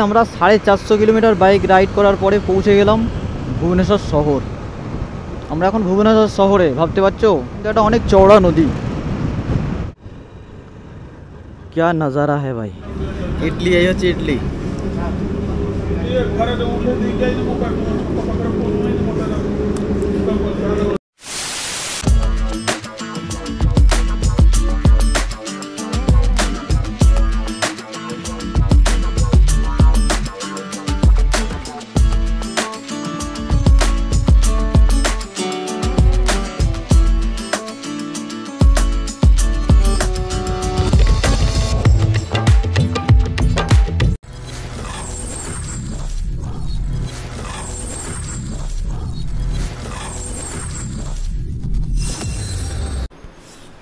আমরা 450 kilometre bike ride করার পরে পৌঁছে গেলাম ভুবনেশ্বর শহর। আমরা এখন ভুবনেশ্বর শহরে, ভাবতে পারছো কিন্তু এটা অনেক চওড়া নদী। क्या नज़ारा है भाई। इडली এই হচ্ছে idli.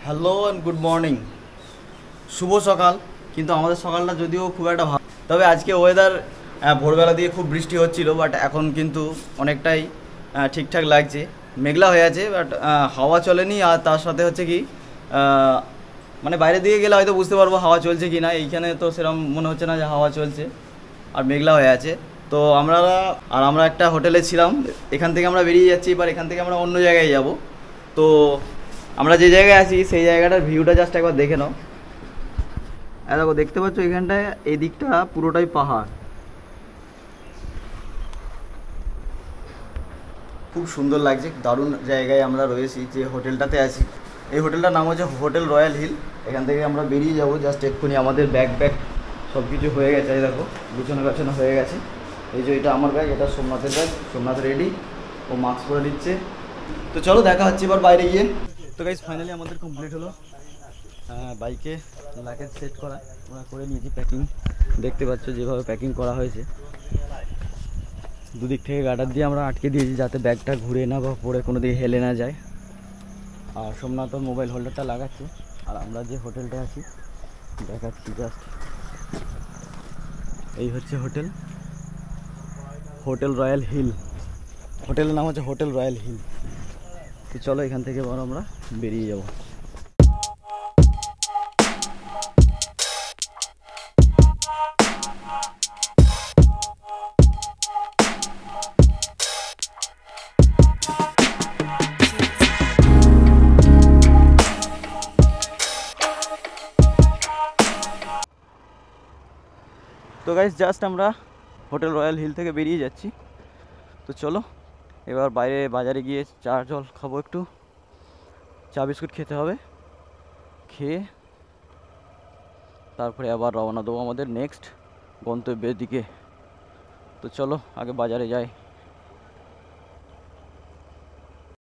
Hello and good morning, শুভ সকাল। কিন্তু আমাদের সকালটা যদিও খুব একটা ভালো, তবে আজকে ওয়েদার ভোরবেলা দিয়ে খুব বৃষ্টি হচ্ছিল, বাট এখন কিন্তু অনেকটাই ঠিকঠাক লাগছে। মেঘলা হয়ে আছে, বাট হাওয়া চলেনি। আর তার সাথে হচ্ছে কি মানে বাইরে দিকে গেলে হয়তো বুঝতে পারবো হাওয়া চলছে কি না। এইখানে তো সেরকম মনে হচ্ছে না যে হাওয়া চলছে, আর মেঘলা হয়ে আছে। তো আমরা একটা হোটেলে ছিলাম, এখান থেকে আমরা বেরিয়ে যাচ্ছি। এবার এখান থেকে আমরা অন্য জায়গায় যাব। তো আমরা যে জায়গায় আছি সেই জায়গাটার ভিউটা জাস্ট একবার দেখে নাও। দেখো, দেখতে পাচ্ছ এখানটায় এই দিকটা পুরোটাই পাহাড়, খুব সুন্দর লাগছে। দারুণ জায়গায় আমরা রয়েছি, যে হোটেলটাতে আছি। এই হোটেলটার নাম হচ্ছে হোটেল রয়্যাল হিল। এখান থেকে আমরা বেরিয়ে যাব জাস্ট এক্ষুনি। আমাদের ব্যাগ সব কিছু হয়ে গেছে, দেখো গুছানো হয়ে গেছে। এই যে এটা আমার ব্যাগ, এটা সোমনাথের ব্যাগ। সোমনাথ রেডি, ও মাস্ক পরে দিচ্ছে। তো চলো দেখা হচ্ছে এবার বাইরে গিয়ে। তো গাইস ফাইনালি আমাদের কমপ্লিট হলো বাইকে লাগেজ সেট করা। আমরা করে নিয়েছি প্যাকিং, দেখতে পাচ্ছ যেভাবে প্যাকিং করা হয়েছে। দুদিক থেকে গার্ডার দিয়ে আমরা আটকে দিয়েছি, যাতে ব্যাগটা ঘুরে না বা পড়ে কোনো দিকে হেলে না যায়। আর সোমনাথ মোবাইল হোল্ডারটা লাগাচ্ছে। আর আমরা যে হোটেলটা আছি দেখাচ্ছি জাস্ট, এই হচ্ছে হোটেল রয়্যাল হিল। হোটেলের নাম হচ্ছে হোটেল রয়্যাল হিল। তো চলো এখান থেকে বড় আমরা বেরিয়ে যাব। তো গাইস জাস্ট আমরা হোটেল রয়্যাল হিল থেকে বেরিয়ে যাচ্ছি। তো চলো এবার বাইরে বাজারে গিয়ে চা জল খাবো, একটু চা বিস্কুট খেতে হবে। খেয়ে তারপরে আবার রওনা দেবো আমাদের নেক্সট গন্তব্যের দিকে। তো চলো আগে বাজারে যাই।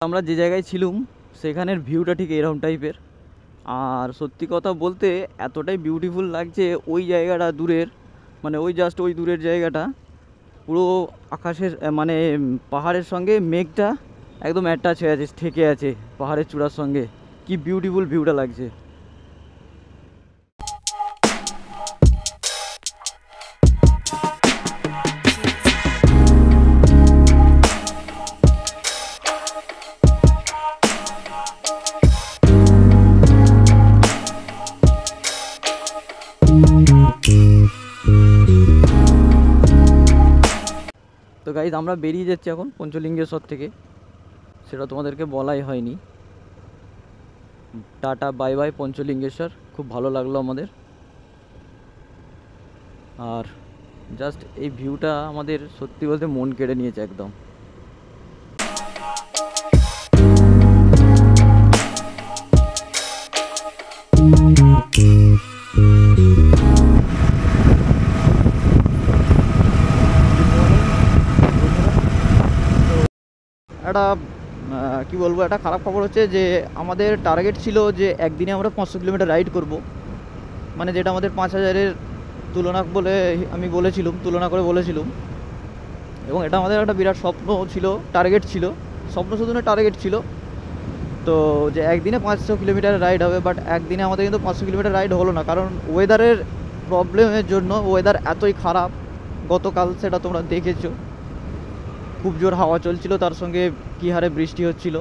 আমরা যে জায়গায় ছিলাম সেখানের ভিউটা ঠিক এরকম টাইপের। আর সত্যি কথা বলতে এতটাই বিউটিফুল লাগছে ওই জায়গাটা দূরের, মানে ওই জাস্ট ওই দূরের জায়গাটা পুরো আকাশের মানে পাহাড়ের সঙ্গে মেঘটা একদম অ্যাটাচ হয়ে আছে, ঠেকে আছে পাহাড়ের চূড়ার সঙ্গে। কি বিউটিফুল ভিউটা লাগছে। তো গাইজ আমরা বেরিয়ে যাচ্ছি এখন পঞ্চলিঙ্গেশ্বর থেকে, সেটা তোমাদেরকে বলাই হয়নি। Tata bye bye Panchalingeshwar. খুব ভালো লাগলো আমাদের। আর জাস্ট এই ভিউটা আমাদের সত্যি বলতে মন কেড়ে নিয়েছে একদম। একটা কি বলবো, একটা খারাপ খবর হচ্ছে যে আমাদের টার্গেট ছিল যে একদিনে আমরা 500 কিলোমিটার রাইড করব, মানে যেটা আমাদের 5000-এর তুলনা করে বলেছিলাম। এবং এটা আমাদের একটা বিরাট স্বপ্ন ছিল, টার্গেট ছিল। স্বপ্ন শুধু না, টার্গেট ছিল। তো যে একদিনে 500 কিলোমিটার রাইড হবে, বাট একদিনে আমাদের কিন্তু 500 কিলোমিটার রাইড হলো না, কারণ ওয়েদারের প্রবলেমের জন্য। ওয়েদার এতই খারাপ গতকাল, সেটা তোমরা দেখেছো। খুব জোর হাওয়া চলছিল, তার সঙ্গে কী হারে বৃষ্টি হচ্ছিল।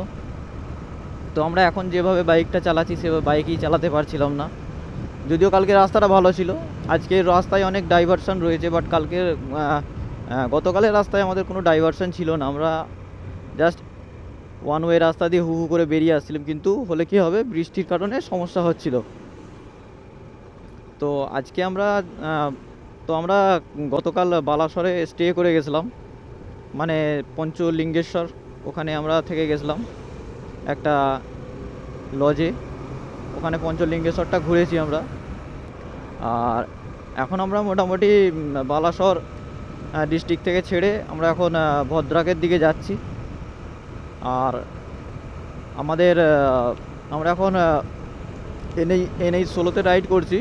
তো আমরা এখন যেভাবে বাইকটা চালাচ্ছি সেভাবে বাইকই চালাতে পারছিলাম না। যদিও কালকে রাস্তাটা ভালো ছিল, আজকের রাস্তায় অনেক ডাইভারশন রয়েছে, বাট কালকের গতকালের রাস্তায় আমাদের কোনো ডাইভারশন ছিল না। আমরা জাস্ট ওয়ান ওয়ে রাস্তা দিয়ে হু হু করে বেরিয়ে আসছিলাম, কিন্তু হলে কি হবে, বৃষ্টির কারণে সমস্যা হচ্ছিল। তো আজকে আমরা গতকাল বালাসরে স্টে করে গেছিলাম, মানে পঞ্চলিঙ্গেশ্বর, ওখানে আমরা থেকে গেছিলাম একটা লজে। ওখানে পঞ্চলিঙ্গেশ্বরটা ঘুরেছি আমরা। আর এখন আমরা মোটামুটি বালাসর ডিস্ট্রিক্ট থেকে ছেড়ে আমরা এখন ভদ্রাকের দিকে যাচ্ছি। আর আমরা এখন NH 16-তে রাইড করছি।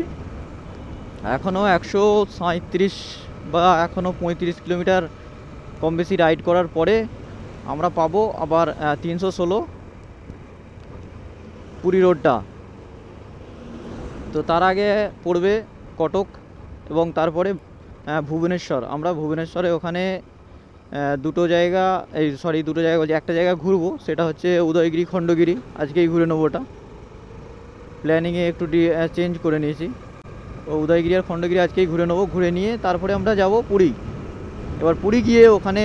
এখনও 137 বা এখনও 35 কিলোমিটার কম বেশি রাইড করার পরে আমরা পাবো আবার 316 পুরী রোডটা। তো তার আগে পড়বে কটক এবং তারপরে ভুবনেশ্বর। আমরা ভুবনেশ্বরে ওখানে দুটো জায়গা বলছি, একটা জায়গা ঘুরবো, সেটা হচ্ছে উদয়গিরি খণ্ডগিরি। আজকেই ঘুরে নেবো ওটা, প্ল্যানিংয়ে একটু চেঞ্জ করে নিয়েছি। ও উদয়গিরি আর খণ্ডগিরি আজকেই ঘুরে নেবো, ঘুরে নিয়ে তারপরে আমরা যাব পুরী। এবার পুরী গিয়ে ওখানে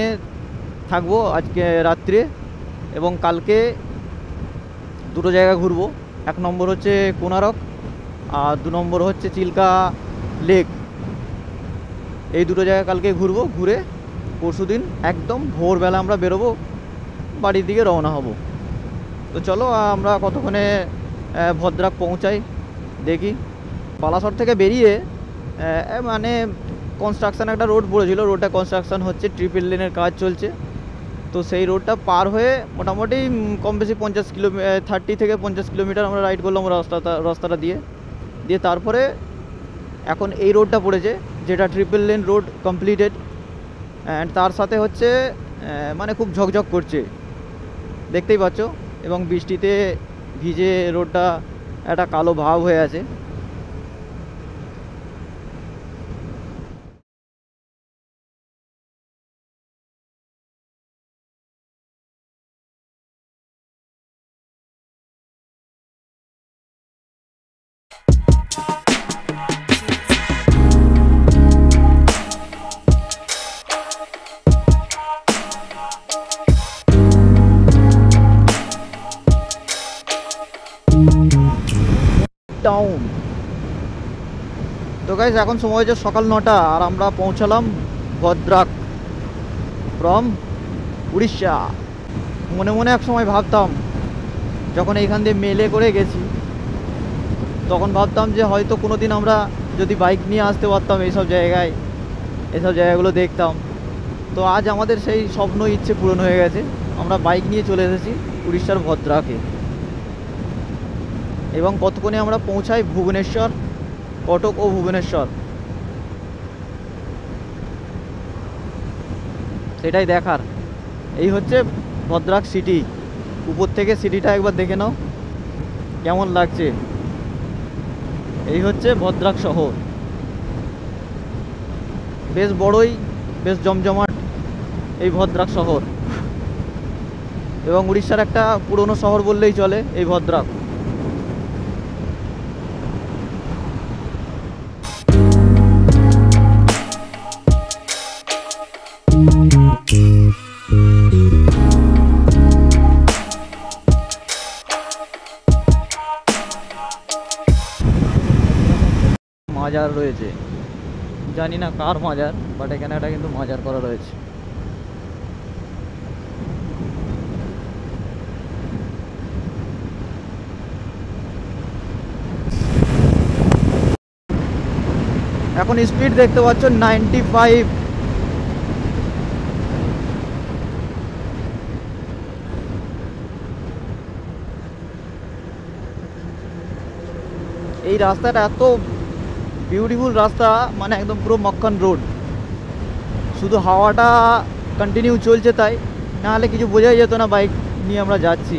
থাকবো আজকে রাত্রে, এবং কালকে দুটো জায়গা ঘুরবো। 1 নম্বর হচ্ছে কোনারক, আর 2 নম্বর হচ্ছে চিল্কা লেক। এই দুটো জায়গা কালকে ঘুরবো। ঘুরে পরশুদিন একদম ভোরবেলা আমরা বেরোবো, বাড়ির দিকে রওনা হব। তো চলো আমরা কতক্ষণে ভদ্রাক পৌঁছাই দেখি। বালাসর থেকে বেরিয়ে মানে কনস্ট্রাকশান একটা রোড পড়েছিল, রোডটা কনস্ট্রাকশান হচ্ছে, ট্রিপল লেনের কাজ চলছে। তো সেই রোডটা পার হয়ে মোটামুটি কম বেশি 30 থেকে 50 কিলোমিটার আমরা রাইড করলাম রাস্তাটা দিয়ে। তারপরে এখন এই রোডটা পড়েছে, যেটা triple lane road completed. And তার সাথে হচ্ছে মানে খুব ঝকঝক করছে, দেখতেই পাচ্ছ, এবং বৃষ্টিতে ভিজে রোডটা একটা কালো ভাব হয়ে আছে। টাউন। তো গাইজ এখন সময় হচ্ছে সকাল 9টা, আর আমরা পৌঁছালাম ভদ্রাক ফ্রম উড়িষ্যা। মনে মনে এক সময় ভাবতাম, যখন এইখান দিয়ে মেলে করে গেছি, তখন ভাবতাম যে হয়তো কোনো দিন আমরা যদি বাইক নিয়ে আসতে পারতাম এইসব জায়গাগুলো দেখতাম। তো আজ আমাদের সেই স্বপ্ন ইচ্ছে পূরণ হয়ে গেছে। আমরা বাইক নিয়ে চলে এসেছি উড়িষ্যার ভদ্রাকে, এবং কতক্ষণে আমরা পৌঁছাই ভুবনেশ্বর, কটক ও ভুবনেশ্বর, সেটাই দেখার। এই হচ্ছে ভদ্রাক সিটি। উপর থেকে সিটিটা একবার দেখে নাও কেমন লাগছে। এই হচ্ছে ভদ্রাক শহর, বেশ বড়ই, বেশ জমজমাট এই ভদ্রাক শহর, এবং উড়িষ্যার একটা পুরনো শহর বললেই চলে এই ভদ্রাক। মাজার রয়েছে, জানি না কার মাজার, বাট এখানে একটা কিন্তু মাজার করা রয়েছে। এখন স্পিড দেখতে পাচ্ছ 95। এই রাস্তাটা এত বিউটিফুল রাস্তা, মানে একদম পুরো মক্খান রোড। শুধু হাওয়াটা কন্টিনিউ চলছে, তাই নাহলে কিছু বোঝাই যেত না বাইক নিয়ে আমরা যাচ্ছি।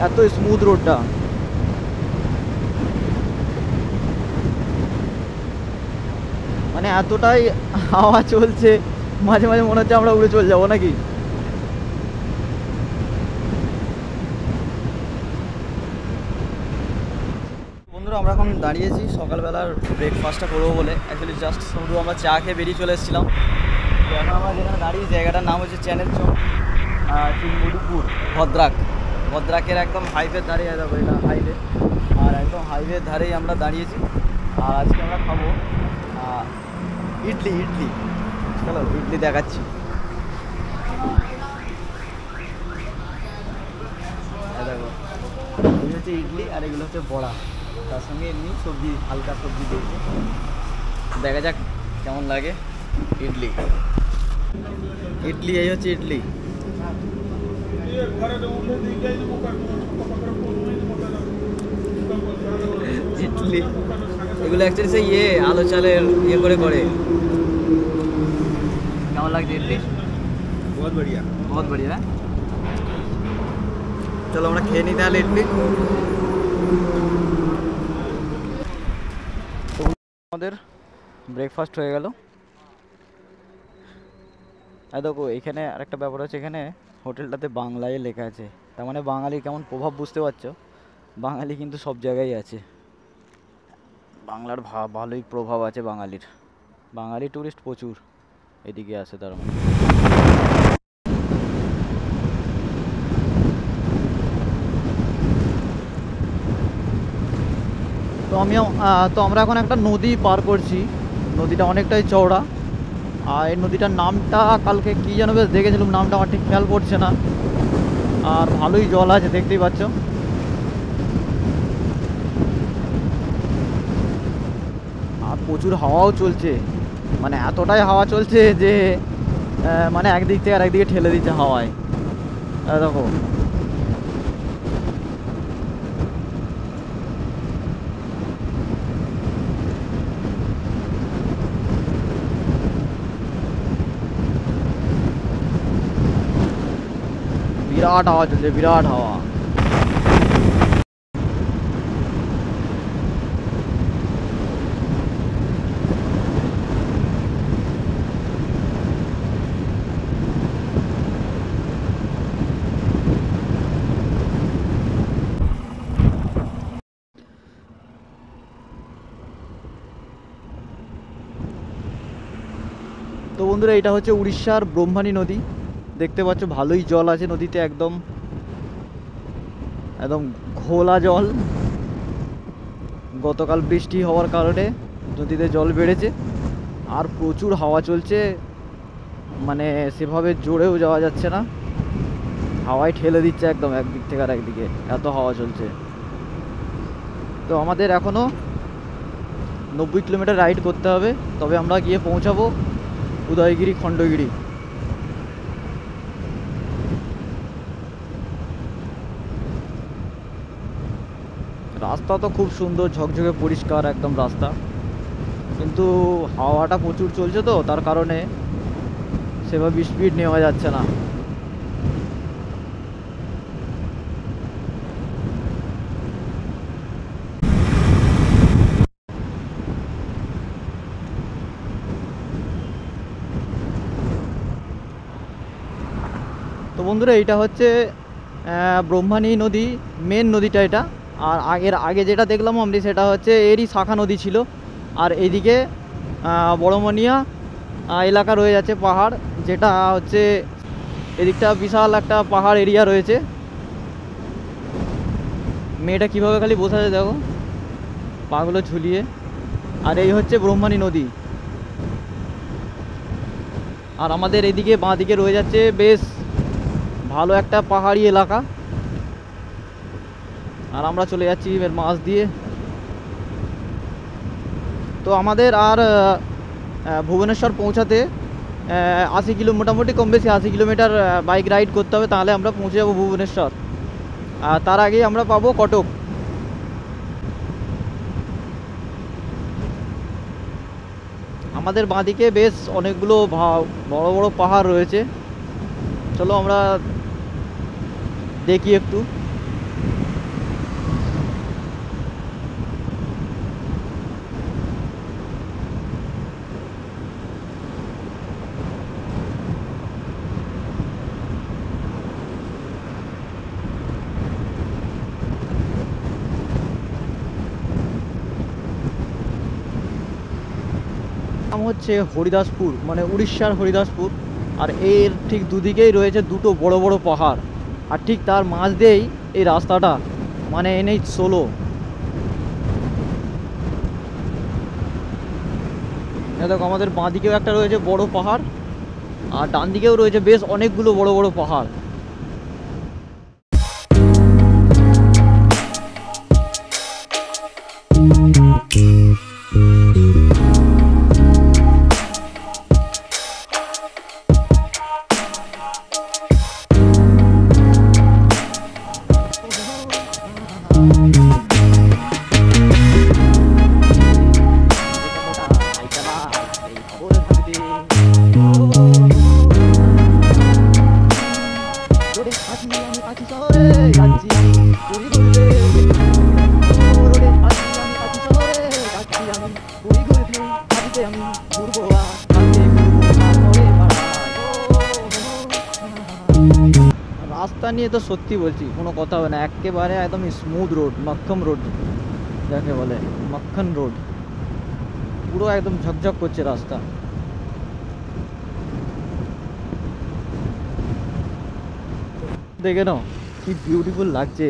এত স্মুথ রোডটা, মানে এতটাই হাওয়া চলছে, মাঝে মাঝে মনে হচ্ছে আমরা উড়ে চলে যাবো নাকি। বন্ধুরা আমরা এখন দাঁড়িয়েছি সকালবেলার ব্রেকফাস্টটা করবো বলে। অ্যাকচুয়ালি জাস্ট শুধু আমরা চা খেয়ে বেরিয়ে চলে এসেছিলাম। তো এখন আমরা যেখানে দাঁড়িয়ে, জায়গাটার নাম হচ্ছে চ্যানেল চক, চিনমুড়িপুর, ভদ্রাকের একদম হাইওয়ের ধারে যাবো, এটা হাইওয়ে, আর একদম হাইওয়ের ধারেই আমরা দাঁড়িয়েছি। আর আজকে আমরা খাবো ইডলি। চলো ইডলি দেখাচ্ছি। দেখো, এগুলো হচ্ছে ইডলি আর এগুলো হচ্ছে বড়া, তার সঙ্গে এমনি সবজি, হালকা সবজি দিয়েছে। দেখা যাক কেমন লাগে ইডলি। এই হচ্ছে ইডলি। এগুলো অ্যাকচুয়ালি সেই আলো চালের করে কেমন লাগছে ইডলি? বহুত বড়িয়া। চলো আমরা খেয়ে নিই তাহলে ইডলি। আমাদের ব্রেকফাস্ট হয়ে গেল। দেখো এখানে আরেকটা ব্যাপার হচ্ছে, এখানে হোটেলটাতে বাংলায় লেখা আছে, তার মানে বাঙালির কেমন প্রভাব বুঝতে পারছো। বাঙালি কিন্তু সব জায়গায় আছে, বাংলার ভালোই প্রভাব আছে বাঙালির। বাঙালি টুরিস্ট প্রচুর এদিকে আসে তার মানে। তো আমরা এখন একটা নদী পার করছি। নদীটা অনেকটাই চওড়া, আর এই নদীটার নামটা কালকে কী যেন বেশ দেখেছিলাম, নামটা আমার ঠিক খেয়াল পড়ছে না। আর ভালোই জল আছে, দেখতেই পাচ্ছ। আর প্রচুর হাওয়াও চলছে, মানে এতটাই হাওয়া চলছে যে মানে একদিক থেকে আর একদিকে ঠেলে দিচ্ছে হাওয়ায়। দেখো বিরাট হাওয়া চলছে, বিরাট হাওয়া। তো বন্ধুরা, এটা হচ্ছে উড়িষ্যার ব্রহ্মণী নদী। দেখতে পাচ্ছ ভালোই জল আছে নদীতে, একদম ঘোলা জল। গতকাল বৃষ্টি হওয়ার কারণে নদীতে জল বেড়েছে, আর প্রচুর হাওয়া চলছে, মানে সেভাবে জোরেও যাওয়া যাচ্ছে না, হাওয়ায় ঠেলে দিচ্ছে একদম একদিক থেকে আর একদিকে, এত হাওয়া চলছে। তো আমাদের এখনও 90 কিলোমিটার রাইড করতে হবে, তবে আমরা গিয়ে পৌঁছাবো উদয়গিরি, খণ্ডগিরি। রাস্তা তো খুব সুন্দর, ঝকঝকে পরিষ্কার একদম রাস্তা, কিন্তু হাওয়াটা প্রচুর চলছে তো তার কারণে সেভাবে স্পিড নেওয়া যাচ্ছে না। তো বন্ধুরা, এইটা হচ্ছে ব্রহ্মণী নদী, মেন নদীটা এটা। আর আগে যেটা দেখলাম আমরা, সেটা হচ্ছে এরই শাখা নদী ছিল। আর এইদিকে বড়মনিয়া এলাকা রয়ে যাচ্ছে, পাহাড়, যেটা হচ্ছে এদিকটা বিশাল একটা পাহাড় এরিয়া রয়েছে। মেয়েটা কীভাবে খালি বসে আছে দেখো, পাগুলো ঝুলিয়ে। আর এই হচ্ছে ব্রহ্মণী নদী। আর আমাদের এদিকে বাঁ দিকে রয়ে যাচ্ছে বেশ ভালো একটা পাহাড়ি এলাকা, আর আমরা চলে যাচ্ছি এর মাছ দিয়ে। তো আমাদের আর ভুবনেশ্বর পৌঁছাতে 80 কিলো, মোটামুটি কম বেশি 80 কিলোমিটার বাইক রাইড করতে হবে, তাহলে আমরা পৌঁছে যাবো ভুবনেশ্বর। আর তার আগেই আমরা পাবো কটক। আমাদের বাঁদিকে বেশ অনেকগুলো বড় বড় পাহাড় রয়েছে, চলো আমরা দেখি একটু। নাম হচ্ছে হরিদাসপুর, মানে উড়িষ্যার হরিদাসপুর। আর এর ঠিক দুদিকেই রয়েছে দুটো বড় বড় পাহাড়, আর ঠিক তার মাঝ দিয়েই এই রাস্তাটা, মানে NH-16। দেখো আমাদের বাঁ দিকেও একটা রয়েছে বড় পাহাড়, আর ডান দিকেও রয়েছে বেশ অনেকগুলো বড় বড় পাহাড়। রাস্তা নিয়ে তো সত্যি বলছি কোনো কথা হবে না, একেবারে একদম স্মুথ রোড, মক্খম রোড যাকে বলে, মক্খন রোড, পুরো একদম ঝকঝক করছে রাস্তা। দেখে নাও কি বিউটিফুল লাগছে,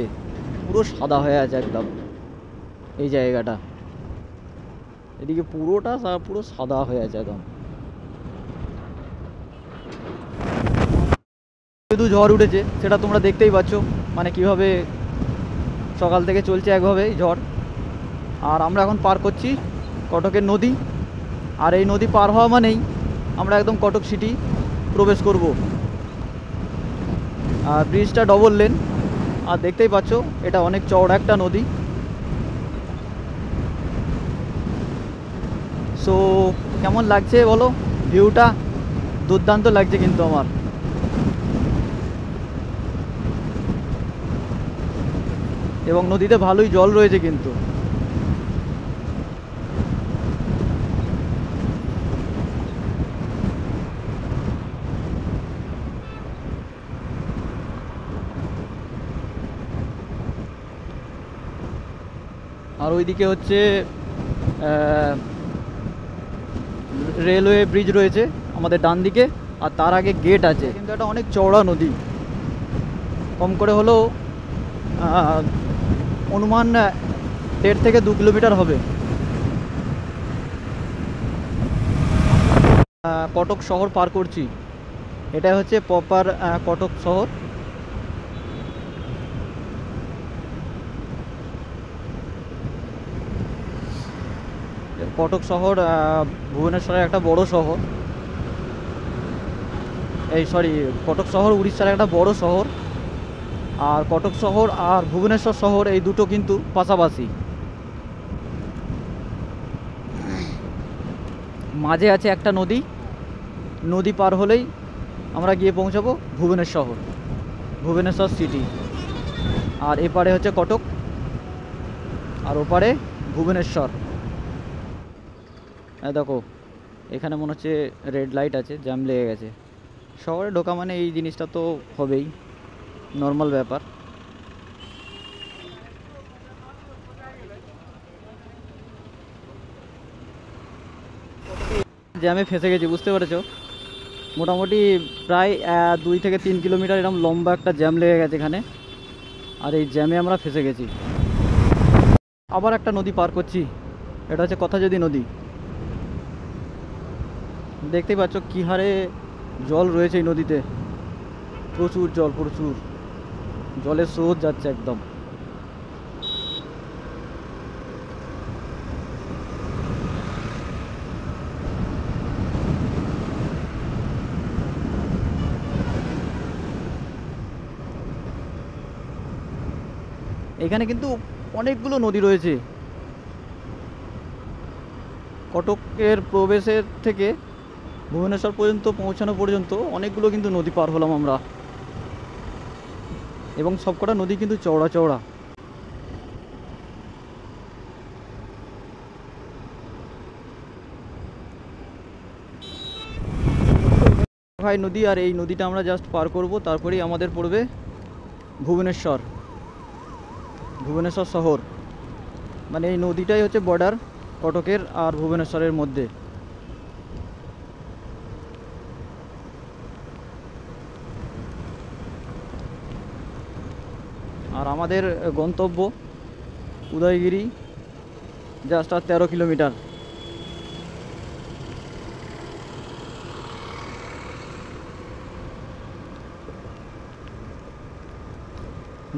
পুরো সাদা হয়ে আছে একদম এই জায়গাটা, এদিকে পুরোটা পুরো সাদা হয়ে আছে একদম। শুধু ঝড় উঠেছে সেটা তোমরা দেখতেই পাচ্ছ, মানে কিভাবে সকাল থেকে চলছে একভাবে ঝড়। আর আমরা এখন পার করছি কটকের নদী, আর এই নদী পার হওয়া মানেই আমরা একদম কটক সিটি প্রবেশ করব। আর ব্রিজটা ডবল লেন, আর দেখতেই পাচ্ছ এটা অনেক চওড়া একটা নদী। সো কেমন লাগছে বলো, ভিউটা দুর্দান্ত লাগছে কিন্তু আমার। এবং নদীতে ভালোই জল রয়েছে কিন্তু। আর ওইদিকে হচ্ছে রেলওয়ে ব্রিজ রয়েছে আমাদের ডান দিকে, আর তার আগে গেট আছে। কিন্তু এটা অনেক চওড়া নদী, কম করে হলেও অনুমান 1.5 থেকে 2 কিলোমিটার হবে। কটক শহর পার করছি, এটা হচ্ছে প্রপার কটক শহর। কটক শহর ভুবনেশ্বরের একটা বড় শহর, কটক শহর উড়িষ্যার একটা বড় শহর। আর কটক শহর আর ভুবনেশ্বর শহর এই দুটো কিন্তু পাশাপাশি, মাঝে আছে একটা নদী, নদী পার হলেই আমরা গিয়ে পৌঁছাবো ভুবনেশ্বর সিটি। আর এপারে হচ্ছে কটক, আর ওপারে ভুবনেশ্বর। দেখো এখানে মনে হচ্ছে রেড লাইট আছে, জ্যাম লেগে গেছে। শহরে ঢোকা মানে এই জিনিসটা তো হবেই, নর্মাল ব্যাপার। জ্যামে ফেঁসে গেছি, বুঝতে পেরেছো? মোটামুটি প্রায় 2 থেকে 3 কিলোমিটার এরকম লম্বা একটা জ্যাম লেগে গেছে এখানে, আর এই জ্যামে আমরা ফেঁসে গেছি। আবার একটা নদী পার করছি, এটা হচ্ছে কথাযদি নদী। দেখতেই পাচ্ছ কী হারে জল রয়েছে এই নদীতে, প্রচুর জল, প্রচুর জলের স্রোত যাচ্ছে একদম। এখানে কিন্তু অনেকগুলো নদী রয়েছে, কটকের প্রবেশের থেকে ভুবনেশ্বর পর্যন্ত পৌঁছানো পর্যন্ত অনেকগুলো কিন্তু নদী পার হলাম আমরা, এবং সবকটা নদী কিন্তু চওড়া চওড়া। ভাই নদী, আর এই নদীটা আমরা জাস্ট পার করব, তারপরেই আমাদের পড়বে ভুবনেশ্বর শহর। মানে এই নদীটাই হচ্ছে বর্ডার কটকের আর ভুবনেশ্বরের মধ্যে। আর আমাদের গন্তব্য উদয়গিরি, জাস্ট আর 13 কিলোমিটার।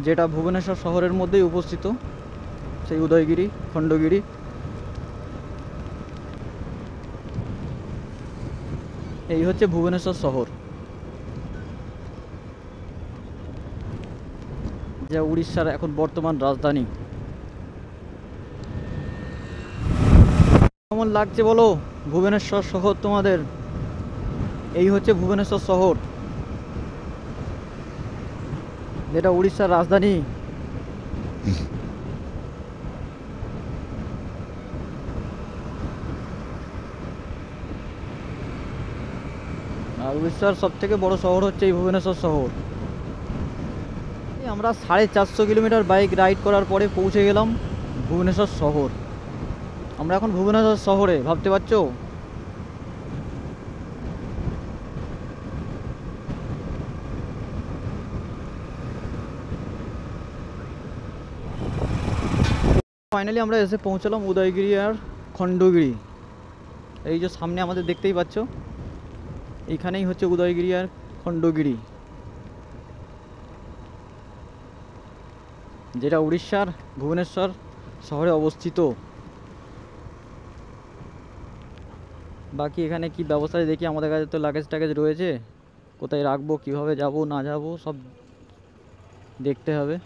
যেটা ভুবনেশ্বর শহরের মধ্যেই উপস্থিত, সেই উদয়গিরি খণ্ডগিরি। এই হচ্ছে ভুবনেশ্বর শহর, যা উড়িষ্যার এখন বর্তমান রাজধানী। কেমন লাগছে বলো ভুবনেশ্বর শহর তোমাদের? এই হচ্ছে ভুবনেশ্বর শহর, যেটা উড়িষ্যার রাজধানী। আর উড়িষ্যার সব থেকে বড় শহর হচ্ছে এই ভুবনেশ্বর শহর। আমরা 450 কিলোমিটার বাইক রাইড করার পরে পৌঁছে গেলাম ভুবনেশ্বর শহর। আমরা এখন ভুবনেশ্বর শহরে, ভাবতে পারছো? ফাইনালি আমরা এসে পৌঁছালাম উদয়গিরি আর খণ্ডগিরি। এই যে সামনে আমাদের দেখতেই পাচ্ছ, এইখানেই হচ্ছে উদয়গিরি আর খণ্ডগিরি, যেটা উড়িষ্যার ভুবনেশ্বর শহরে অবস্থিত। বাকি এখানে কি ব্যবস্থা দেখি, আমাদের কাছে তো লাগেজ টাগেজ রয়েছে, কোথায় রাখবো, কিভাবে যাব না যাব সব দেখতে হবে।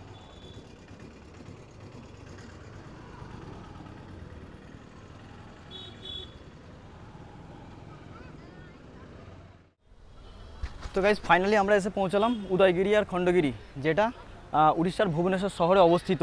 তো গাইজ ফাইনালি আমরা এসে পৌঁছালাম উদয়গিরি আর খণ্ডগিরি, যেটা উড়িষ্যার ভুবনেশ্বর শহরে অবস্থিত।